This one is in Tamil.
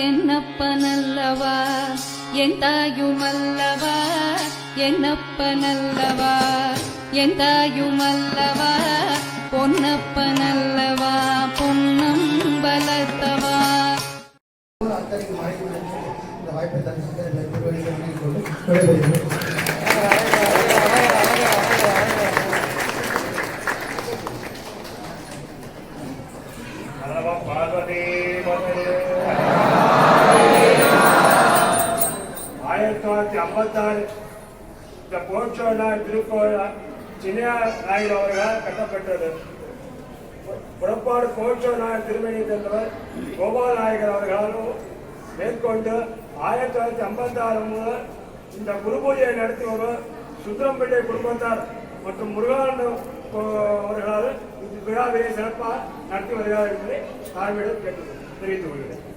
என்னப்பனல்லவா என் தாயுமல்லவா என்னப்பனல்லவா என் தாயுமல்லவா பொன்னப்பனல்லவா பொன்னம் பலத்தவா. இந்த போச்சோனார் திருக்கோயில் சின்ன நாயுடு அவர்களால் கட்டப்பட்டது. புறப்பாடு போச்சோனார் திருமணி சென்றவர் கோபால் நாயகர் அவர்களாலும் மேற்கொண்டு 1956 முதல் இந்த குரு பூஜையை நடத்தி வரும் சுந்தரம்பிள்ளை குடும்பத்தார் மற்றும் முருகானந்த அவர்களால் விழாவை சிறப்பாக நடத்தி வருகிறார் என்பதை தாழ்மையிடம் தெரிவித்துக் கொள்கிறேன்.